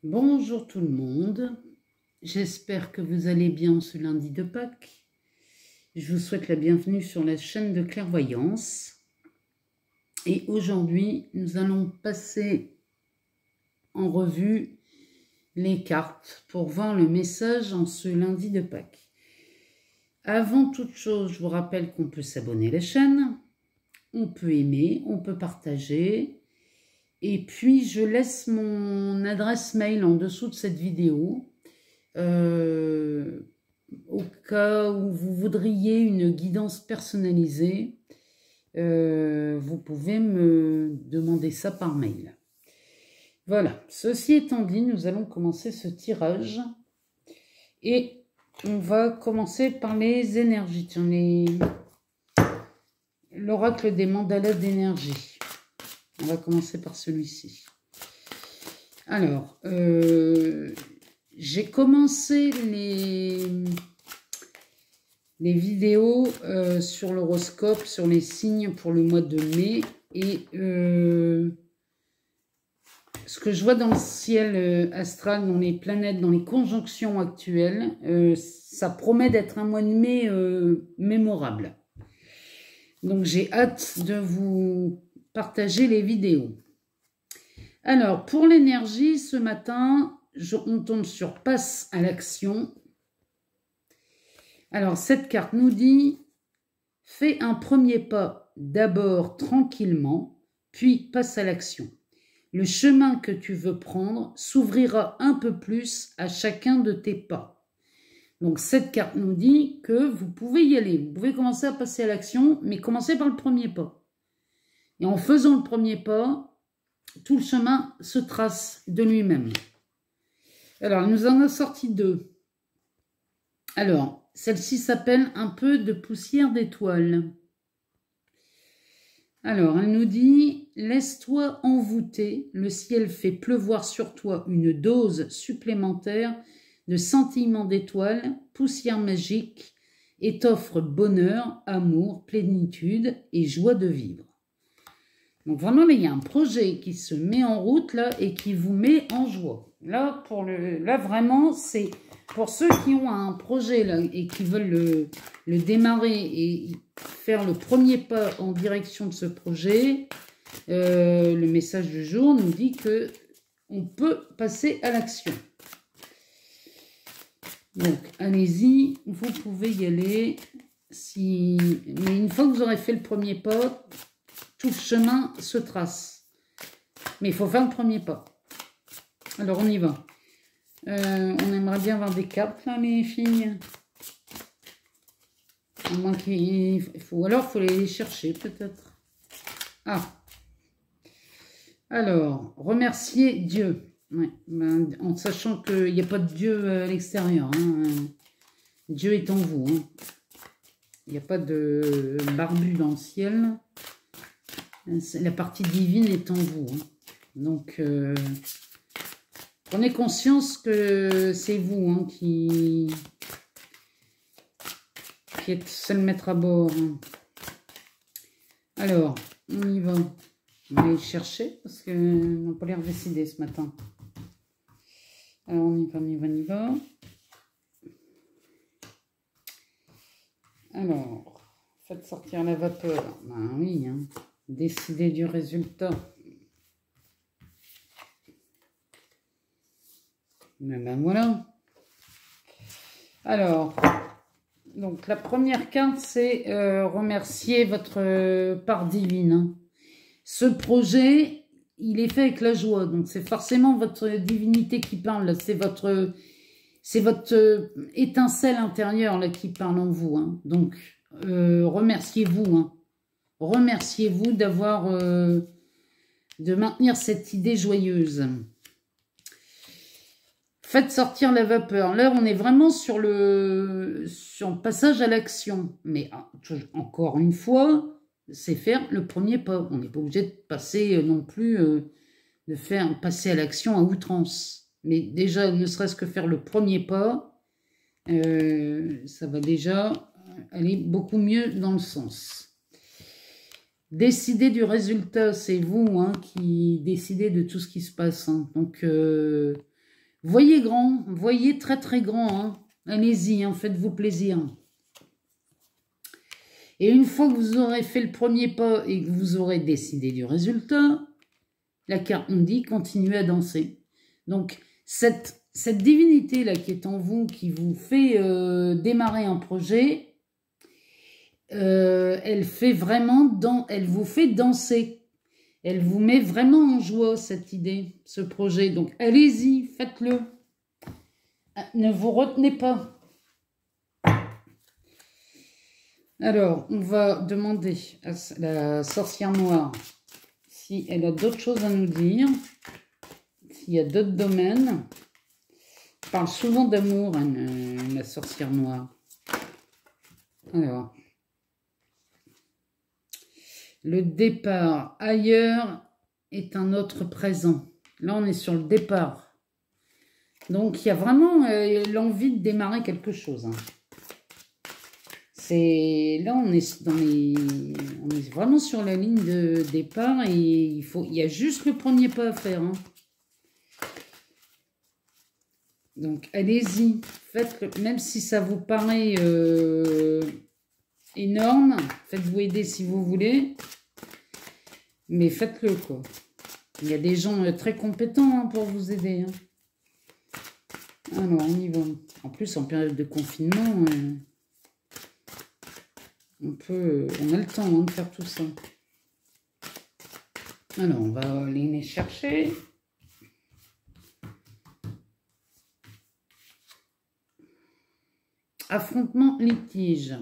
Bonjour tout le monde, j'espère que vous allez bien ce lundi de Pâques. Je vous souhaite la bienvenue sur la chaîne de clairvoyance. Et aujourd'hui, nous allons passer en revue les cartes pour voir le message en ce lundi de Pâques. Avant toute chose, je vous rappelle qu'on peut s'abonner à la chaîne, on peut aimer, on peut partager. Et puis, je laisse mon adresse mail en dessous de cette vidéo. Au cas où vous voudriez une guidance personnalisée, vous pouvez me demander ça par mail. Voilà, ceci étant dit, nous allons commencer ce tirage. Et on va commencer par les énergies. L'oracle des mandalas d'énergie. On va commencer par celui-ci. Alors, j'ai commencé les vidéos sur l'horoscope, sur les signes pour le mois de mai. Et ce que je vois dans le ciel astral, dans les planètes, dans les conjonctions actuelles, ça promet d'être un mois de mai mémorable. Donc, j'ai hâte de vous partager les vidéos. Alors, pour l'énergie, ce matin, on tombe sur passe à l'action. Alors, cette carte nous dit, fais un premier pas d'abord tranquillement, puis passe à l'action. Le chemin que tu veux prendre s'ouvrira un peu plus à chacun de tes pas. Donc, cette carte nous dit que vous pouvez y aller. Vous pouvez commencer à passer à l'action, mais commencez par le premier pas. Et en faisant le premier pas, tout le chemin se trace de lui-même. Alors, il nous en a sorti deux. Alors, celle-ci s'appelle un peu de poussière d'étoiles. Alors, elle nous dit, laisse-toi envoûter, le ciel fait pleuvoir sur toi une dose supplémentaire de sentiments d'étoiles, poussière magique, et t'offre bonheur, amour, plénitude et joie de vivre. Donc vraiment, là, il y a un projet qui se met en route là et qui vous met en joie. Là, vraiment, c'est pour ceux qui ont un projet là et qui veulent le démarrer et faire le premier pas en direction de ce projet. Le message du jour nous dit que on peut passer à l'action. Donc, allez-y, vous pouvez y aller. Mais une fois que vous aurez fait le premier pas, tout le chemin se trace. Mais il faut faire le premier pas. Alors, on y va. On aimerait bien avoir des cartes, là, les filles. À moins qu'il faut... Alors, il faut les chercher, peut-être. Ah. Alors, remercier Dieu. Ouais, ben, en sachant qu'il n'y a pas de Dieu à l'extérieur. Hein. Dieu est en vous. Hein. Il n'y a pas de barbu dans le ciel. La partie divine est en vous. Hein. Donc, prenez conscience que c'est vous hein, qui êtes seul maître à bord. Hein. Alors, on y va. On va aller chercher parce qu'on n'a pas l'air décidé ce matin. Alors, on y va, on y va, on y va. Alors, faites sortir la vapeur. Ben oui, hein. Décider du résultat. Mais ben voilà. Alors, donc la première carte, c'est remercier votre part divine. Hein. Ce projet, il est fait avec la joie. Donc, c'est forcément votre divinité qui parle. C'est votre étincelle intérieure là, qui parle en vous. Hein. Donc, remerciez-vous. Hein. Remerciez-vous d'avoir, de maintenir cette idée joyeuse. Faites sortir la vapeur. Là, on est vraiment sur le passage à l'action. Mais encore une fois, c'est faire le premier pas. On n'est pas obligé de passer non plus, de faire passer à l'action à outrance. Mais déjà, ne serait-ce que faire le premier pas, ça va déjà aller beaucoup mieux dans le sens. Décider du résultat, c'est vous hein, qui décidez de tout ce qui se passe. Hein. Donc, Voyez grand, voyez très très grand. Hein. Allez-y, hein, faites-vous plaisir. Et une fois que vous aurez fait le premier pas et que vous aurez décidé du résultat, la carte nous dit continuez à danser. Donc, cette divinité-là qui est en vous, qui vous fait démarrer un projet, elle vous fait danser. Elle vous met vraiment en joie, cette idée, ce projet. Donc, allez-y, faites-le. Ne vous retenez pas. Alors, on va demander à la sorcière noire si elle a d'autres choses à nous dire, s'il y a d'autres domaines. Elle parle souvent d'amour, la sorcière noire. Alors, le départ ailleurs est un autre présent. Là, on est sur le départ. Donc, il y a vraiment l'envie de démarrer quelque chose. Hein. Là, on est vraiment sur la ligne de départ et il y a juste le premier pas à faire. Hein. Donc, allez-y, faites-le, même si ça vous paraît énorme, faites-vous aider si vous voulez, mais faites-le, quoi. Il y a des gens très compétents hein, pour vous aider. Hein. Alors, on y va. En plus, en période de confinement, on a le temps hein, de faire tout ça. Alors, on va aller les chercher. Affrontement litige.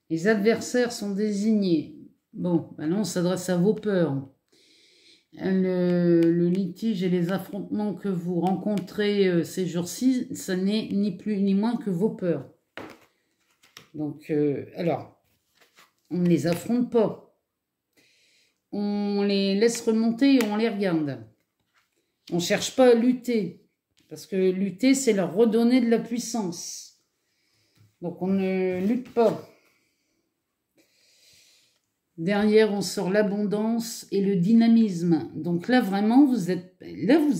Les adversaires sont désignés. Bon, maintenant on s'adresse à vos peurs. Le litige et les affrontements que vous rencontrez ces jours-ci, ça n'est ni plus ni moins que vos peurs. Donc, alors, on ne les affronte pas. On les laisse remonter et on les regarde. On ne cherche pas à lutter. Parce que lutter, c'est leur redonner de la puissance. Donc, on ne lutte pas. Derrière, on sort l'abondance et le dynamisme. Donc là, vraiment, vous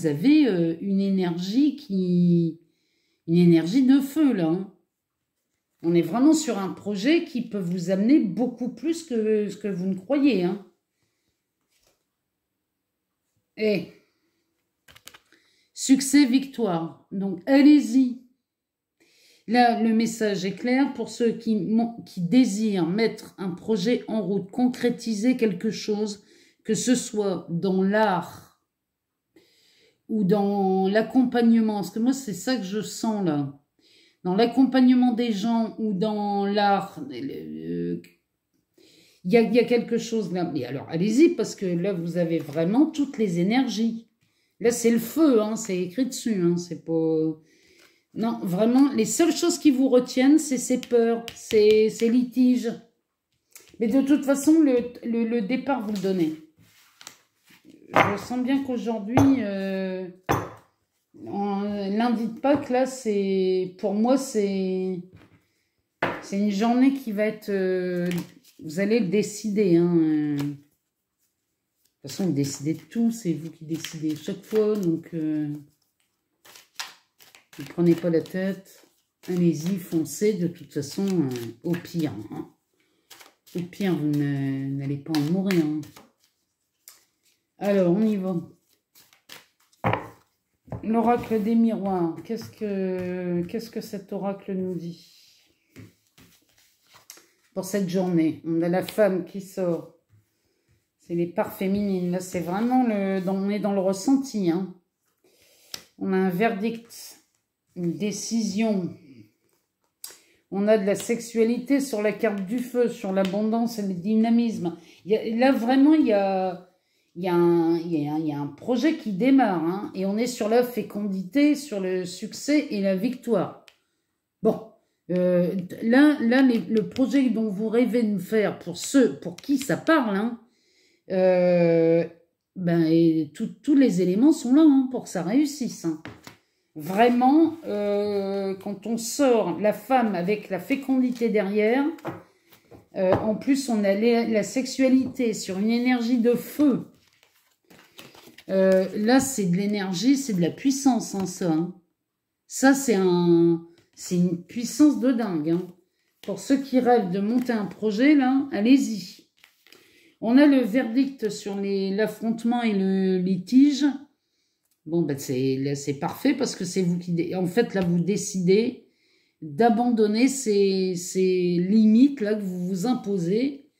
avez une énergie une énergie de feu, là. Hein. On est vraiment sur un projet qui peut vous amener beaucoup plus que ce que vous ne croyez. Hein. Et succès, victoire. Donc, allez-y. Là, le message est clair pour ceux qui désirent mettre un projet en route, concrétiser quelque chose, que ce soit dans l'art ou dans l'accompagnement. Parce que moi, c'est ça que je sens là. Dans l'accompagnement des gens ou dans l'art, il y a quelque chose là. Mais alors, allez-y, parce que là, vous avez vraiment toutes les énergies. Là, c'est le feu, hein, c'est écrit dessus. Hein, c'est pas... Non, vraiment, les seules choses qui vous retiennent, c'est ces peurs, ces litiges. Mais de toute façon, le départ, vous le donnez. Je sens bien qu'aujourd'hui, lundi de Pâques, là, pour moi, c'est une journée qui va être... vous allez le décider. Hein. De toute façon, vous décidez de tout, c'est vous qui décidez chaque fois, donc... Ne prenez pas la tête, allez-y, foncez, de toute façon, au pire. Hein. Au pire, vous n'allez pas en mourir. Hein. Alors, on y va. L'oracle des miroirs, qu'est-ce que cet oracle nous dit pour cette journée? On a la femme qui sort. C'est les parts féminines. Là, c'est vraiment on est dans le ressenti. Hein. On a un verdict. Une décision. On a de la sexualité sur la carte du feu, sur l'abondance et le dynamisme. Là, vraiment, il y a un projet qui démarre. Hein, et on est sur la fécondité, sur le succès et la victoire. Bon, là le projet dont vous rêvez de me faire, pour ceux pour qui ça parle, hein, tous les éléments sont là hein, pour que ça réussisse. Hein. Vraiment, quand on sort la femme avec la fécondité derrière, en plus on a la sexualité sur une énergie de feu, Là, c'est de l'énergie, c'est de la puissance, hein, ça. Hein. Ça, c'est une puissance de dingue. Hein. Pour ceux qui rêvent de monter un projet, là, allez-y. On a le verdict sur l'affrontement et le litige. Bon, ben c'est parfait parce que c'est vous qui... En fait, là, vous décidez d'abandonner ces limites là que vous vous imposez.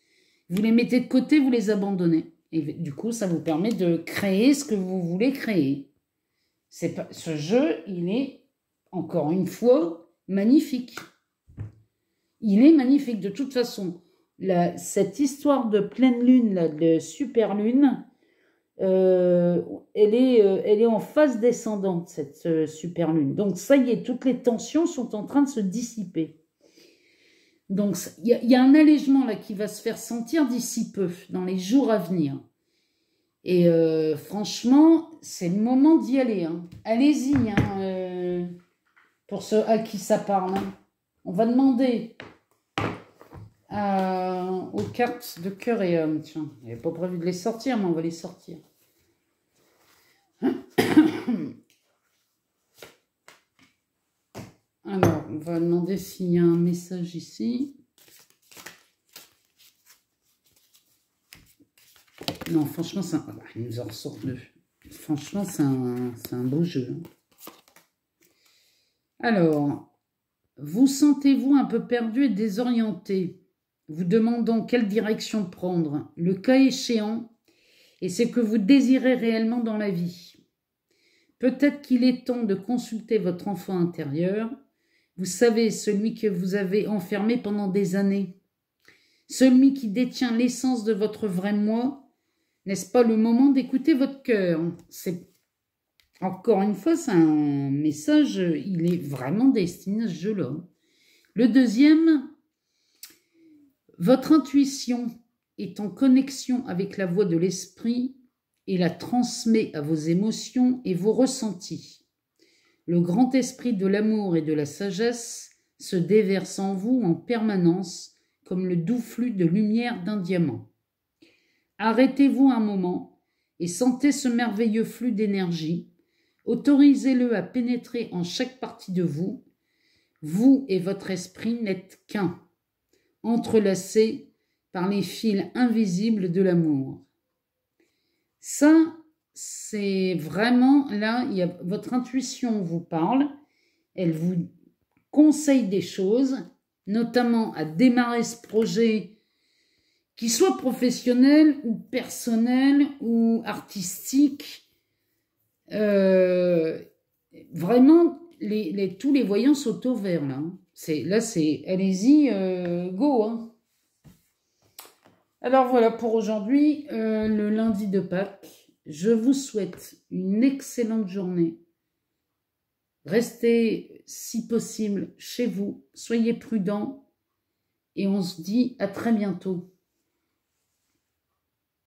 Vous les mettez de côté, vous les abandonnez. Et du coup, ça vous permet de créer ce que vous voulez créer. Ce jeu, il est, encore une fois, magnifique. Il est magnifique. De toute façon, cette histoire de pleine lune, là, de super lune, elle est en phase descendante, cette super lune. Donc, ça y est, toutes les tensions sont en train de se dissiper. Donc, il y a un allègement là qui va se faire sentir d'ici peu, dans les jours à venir. Et franchement, c'est le moment d'y aller. Hein. Allez-y, hein, pour ceux à qui ça parle. Hein. On va demander aux cartes de cœur et homme. Tiens, il n'y avait pas prévu de les sortir, mais on va les sortir. Alors, on va demander s'il y a un message ici. Non, franchement, il nous en ressort deux. Franchement, c'est un beau jeu. Alors, vous sentez-vous un peu perdu et désorienté, vous demandant quelle direction prendre, le cas échéant, et ce que vous désirez réellement dans la vie. Peut-être qu'il est temps de consulter votre enfant intérieur. Vous savez, celui que vous avez enfermé pendant des années. Celui qui détient l'essence de votre vrai moi. N'est-ce pas le moment d'écouter votre cœur? Encore une fois, c'est un message, il est vraiment destiné à ce jeu-là. Le deuxième, votre intuition est en connexion avec la voix de l'esprit et la transmet à vos émotions et vos ressentis. Le grand esprit de l'amour et de la sagesse se déverse en vous en permanence comme le doux flux de lumière d'un diamant. Arrêtez-vous un moment et sentez ce merveilleux flux d'énergie. Autorisez-le à pénétrer en chaque partie de vous. Vous et votre esprit n'êtes qu'un, entrelacés par les fils invisibles de l'amour. Ça, c'est vraiment, là, votre intuition vous parle, elle vous conseille des choses, notamment à démarrer ce projet, qu'il soit professionnel ou personnel ou artistique. Vraiment, tous les voyants sont au vert, là. Allez-y, go, hein. Alors voilà pour aujourd'hui, le lundi de Pâques. Je vous souhaite une excellente journée. Restez, si possible, chez vous. Soyez prudents. Et on se dit à très bientôt.